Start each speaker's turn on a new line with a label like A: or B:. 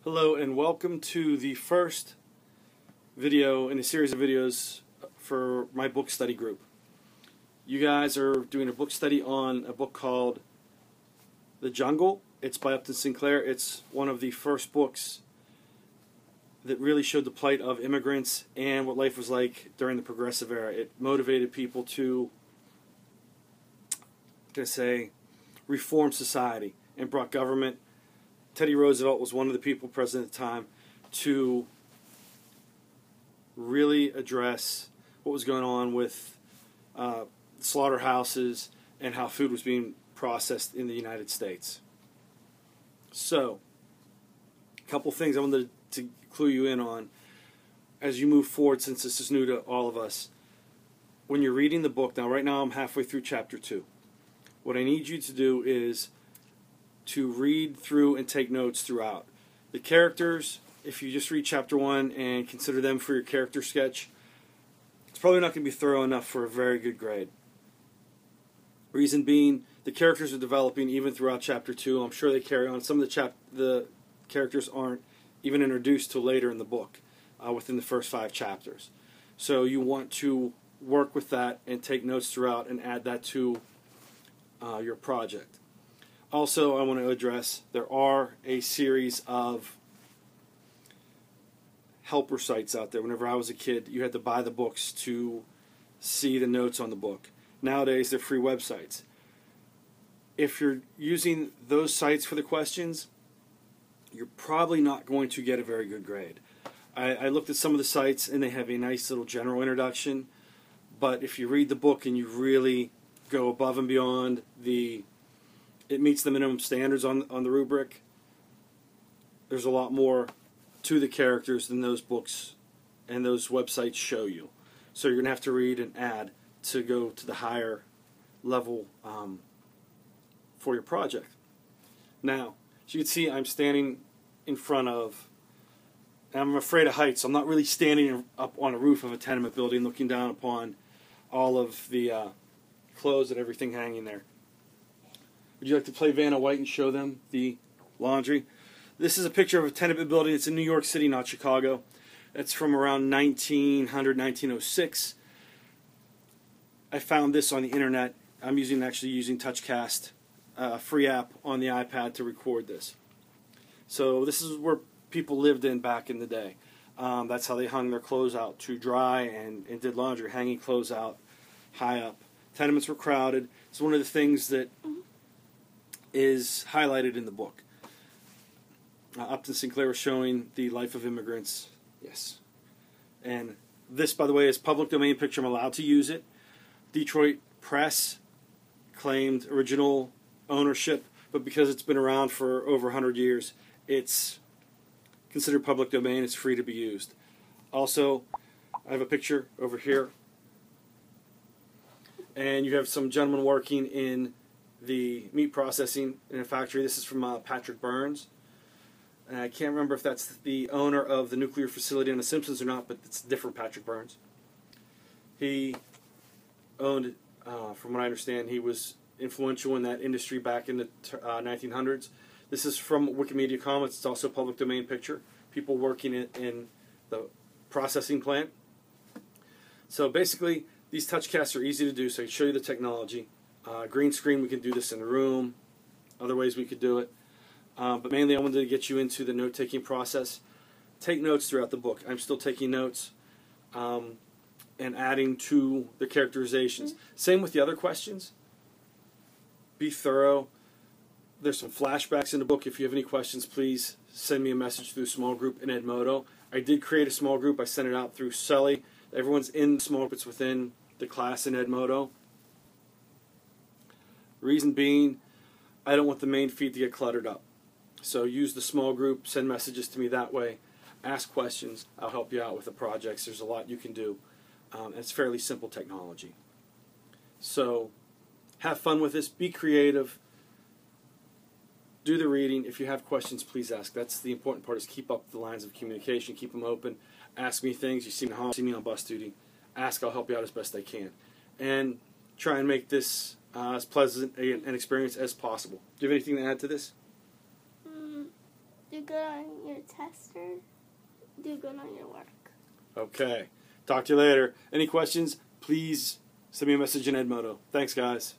A: Hello and welcome to the first video in a series of videos for my book study group. You guys are doing a book study on a book called The Jungle. It's by Upton Sinclair. It's one of the first books that really showed the plight of immigrants and what life was like during the Progressive Era. It motivated people to, reform society and brought government. Teddy Roosevelt was one of the people president at the time to really address what was going on with slaughterhouses and how food was being processed in the United States. So, a couple things I wanted to clue you in on as you move forward, since this is new to all of us. When you're reading the book, now right now I'm halfway through chapter 2. What I need you to do is to read through and take notes throughout. The characters, if you just read chapter 1 and consider them for your character sketch, it's probably not going to be thorough enough for a very good grade. Reason being, the characters are developing even throughout chapter 2. I'm sure they carry on. Some of the characters aren't even introduced till later in the book, within the first 5 chapters. So you want to work with that and take notes throughout and add that to your project. Also, I want to address, there are a series of helper sites out there. Whenever I was a kid, you had to buy the books to see the notes on the book. Nowadays, they're free websites. If you're using those sites for the questions, you're probably not going to get a very good grade. I looked at some of the sites, and they have a nice little general introduction, but if you read the book and you really go above and beyond it meets the minimum standards on the rubric, there's a lot more to the characters than those books and those websites show you. So you're going to have to read and add to go to the higher level for your project. Now, as you can see, I'm standing in front of, and I'm afraid of heights, so I'm not really standing up on a roof of a tenement building looking down upon all of the clothes and everything hanging there. Would you like to play Vanna White and show them the laundry? This is a picture of a tenement building. It's in New York City, not Chicago. It's from around 1900, 1906. I found this on the internet. I'm actually using TouchCast, a free app on the iPad to record this. So this is where people lived in back in the day. That's how they hung their clothes out to dry and did laundry, hanging clothes out high up. Tenements were crowded. It's one of the things that is highlighted in the book. Upton Sinclair was showing the life of immigrants. Yes. And this, by the way, is public domain picture. I'm allowed to use it. Detroit Press claimed original ownership, but because it's been around for over 100 years, it's considered public domain. It's free to be used. Also, I have a picture over here. And you have some gentlemen working in the meat processing in a factory. This is from Patrick Burns. And I can't remember if that's the owner of the nuclear facility on The Simpsons or not, but it's a different Patrick Burns. He owned, from what I understand, he was influential in that industry back in the 1900s. This is from Wikimedia Commons. It's also a public domain picture. People working in the processing plant. So basically, these TouchCasts are easy to do, so I can show you the technology. Green screen, we can do this in the room. Other ways we could do it. But mainly I wanted to get you into the note-taking process. Take notes throughout the book. I'm still taking notes and adding to the characterizations. Same with the other questions. Be thorough. There's some flashbacks in the book. If you have any questions, please send me a message through small group in Edmodo. I did create a small group. I sent it out through Sully. Everyone's in the small groups within the class in Edmodo. Reason being, I don't want the main feed to get cluttered up. So use the small group, send messages to me that way, ask questions. I'll help you out with the projects. There's a lot you can do. It's fairly simple technology. So have fun with this. Be creative. Do the reading. If you have questions, please ask. That's the important part, is keep up the lines of communication. Keep them open. Ask me things. You see me on bus duty. Ask. I'll help you out as best I can. And try and make this as pleasant an experience as possible. Do you have anything to add to this?
B: The good on your test or do good on your work.
A: Okay. Talk to you later. Any questions, please send me a message in Edmodo. Thanks, guys.